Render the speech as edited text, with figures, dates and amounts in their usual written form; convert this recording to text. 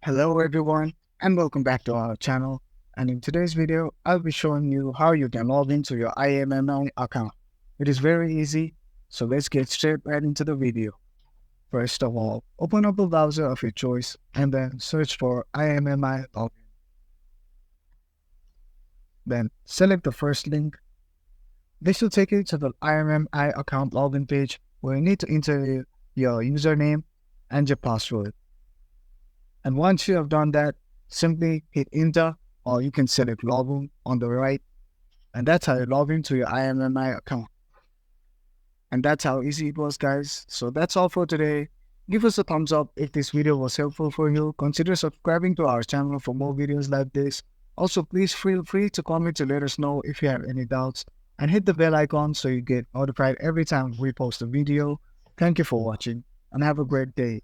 Hello everyone and welcome back to our channel, and in today's video I'll be showing you how you can log into your IMMI account. It is very easy, so let's get straight right into the video. First of all, open up a browser of your choice and then search for IMMI login. Then select the first link. This will take you to the IMMI account login page where you need to enter your username and your password. And once you have done that, simply hit enter, or you can select login on the right. And that's how you log into your IMMI account. And that's how easy it was, guys. So that's all for today. Give us a thumbs up if this video was helpful for you. Consider subscribing to our channel for more videos like this. Also, please feel free to comment to let us know if you have any doubts. And hit the bell icon so you get notified every time we post a video. Thank you for watching and have a great day.